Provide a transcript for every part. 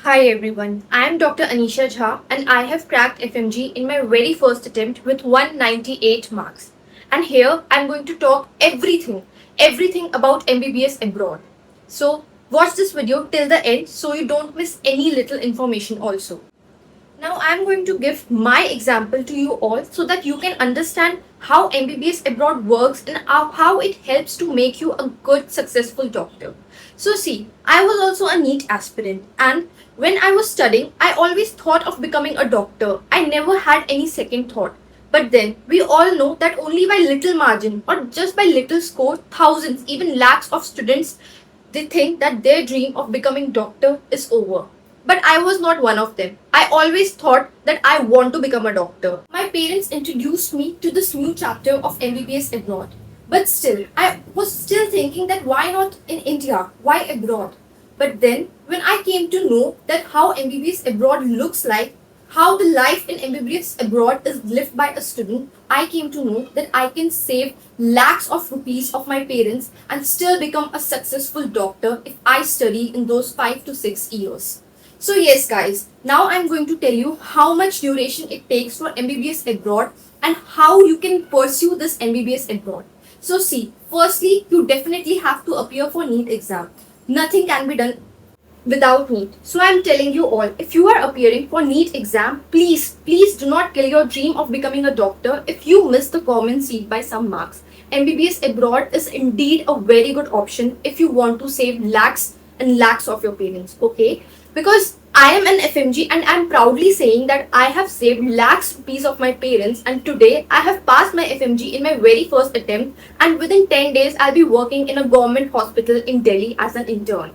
Hi everyone, I am Dr. Anisha Jha and I have cracked FMG in my very first attempt with 198 marks. And here I am going to talk everything about MBBS abroad. So watch this video till the end so you don't miss any little information also. Now I am going to give my example to you all so that you can understand how MBBS abroad works and how it helps to make you a good successful doctor. So see, I was also a NEET aspirant and when I was studying, I always thought of becoming a doctor. I never had any second thought. But then we all know that only by little margin or just by little score, thousands, even lakhs of students, they think that their dream of becoming doctor is over. But I was not one of them. I always thought that I want to become a doctor. My parents introduced me to this new chapter of MBBS abroad. But still, I was still thinking that why not in India? Why abroad? But then, when I came to know that how MBBS abroad looks like, how the life in MBBS abroad is lived by a student, I came to know that I can save lakhs of rupees of my parents and still become a successful doctor if I study in those 5 to 6 years. So yes guys, now I'm going to tell you how much duration it takes for MBBS abroad and how you can pursue this MBBS abroad. So see, firstly, you definitely have to appear for NEET exam. Nothing can be done without NEET. So I'm telling you all, if you are appearing for NEET exam, please do not kill your dream of becoming a doctor if you miss the government seat by some marks. MBBS abroad is indeed a very good option if you want to save lakhs and lakhs of your parents, okay? Because I am an FMG and I'm proudly saying that I have saved lakhs rupees of my parents and today I have passed my FMG in my very first attempt and within 10 days I'll be working in a government hospital in Delhi as an intern.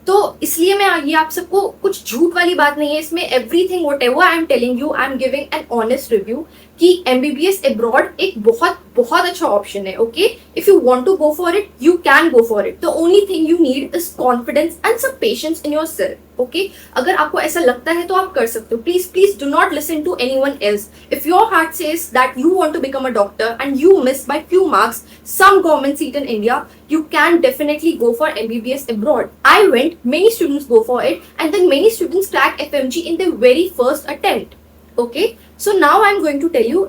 तो इसलिए मैं ये आप सबको कुछ झूठ वाली बात नहीं है इसमें everything whatever I am telling you I am giving an honest review कि एमबीबीएस अब्रॉड एक बहुत बहुत अच्छा ऑप्शन है okay if you want to go for it you can go for it the only thing you need is confidence and some patience in yourself okay अगर आपको ऐसा लगता है तो आप कर सकते हो please do not listen to anyone else if your heart says that you want to become a doctor and you miss by few marks some government seat in India, you can definitely go for MBBS abroad. I went, many students go for it, and then many students crack FMG in their very first attempt. Okay, so now I'm going to tell you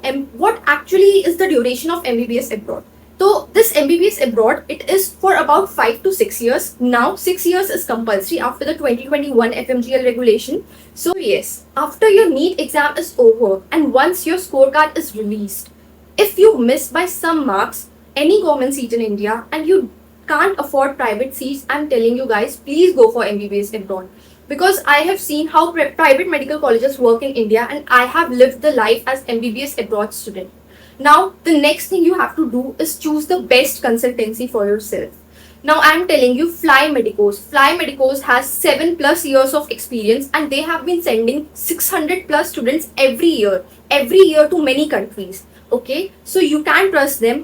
what actually is the duration of MBBS abroad. So this MBBS abroad, it is for about 5 to 6 years. Now 6 years is compulsory after the 2021 FMGL regulation. So yes, after your NEET exam is over and once your scorecard is released, if you miss by some marks, any government seat in India and you can't afford private seats, I'm telling you guys, please go for MBBS abroad. Because I have seen how private medical colleges work in India and I have lived the life as MBBS abroad student. Now, the next thing you have to do is choose the best consultancy for yourself. Now, I'm telling you, Fly Medicos. Fly Medicos has 7+ years of experience and they have been sending 600+ students every year to many countries. Okay, so you can trust them.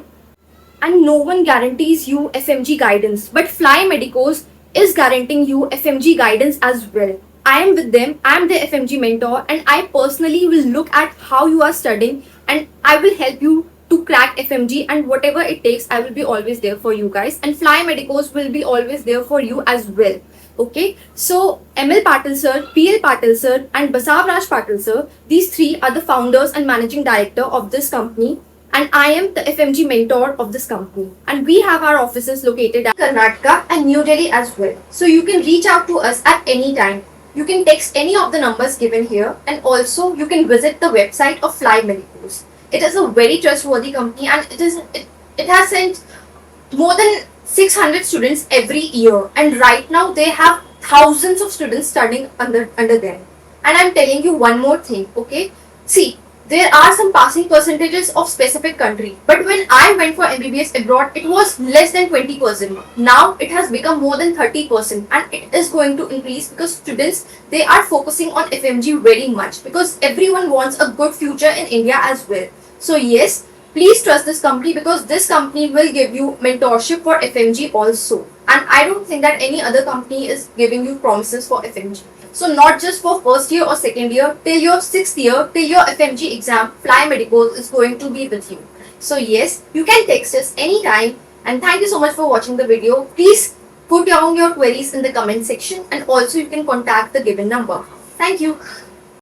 And no one guarantees you FMG guidance, but Fly Medicos is guaranteeing you FMG guidance as well. I am with them, I am the FMG mentor, and I personally will look at how you are studying and I will help you to crack FMG, and whatever it takes, I will be always there for you guys. And Fly Medicos will be always there for you as well. Okay, so ML Patil sir, PL Patil sir, and Basav Raj Patil sir, these three are the founders and managing director of this company. And I am the FMG mentor of this company. And we have our offices located at Karnataka and New Delhi as well. So you can reach out to us at any time. You can text any of the numbers given here and also you can visit the website of Fly Medicos. It is a very trustworthy company and it has sent more than 600 students every year. And right now they have thousands of students studying under them. And I'm telling you one more thing, okay? See, there are some passing percentages of specific country, but when I went for MBBS abroad, it was less than 20%. Now it has become more than 30% and it is going to increase because students, they are focusing on FMG very much because everyone wants a good future in India as well. So yes, please trust this company because this company will give you mentorship for FMG also. And I don't think that any other company is giving you promises for FMG. So not just for first year or second year, till your 6th year, till your FMG exam, Fly Medicos is going to be with you. So yes, you can text us anytime and thank you so much for watching the video. Please Put down your queries in the comment section and also you can contact the given number. Thank you.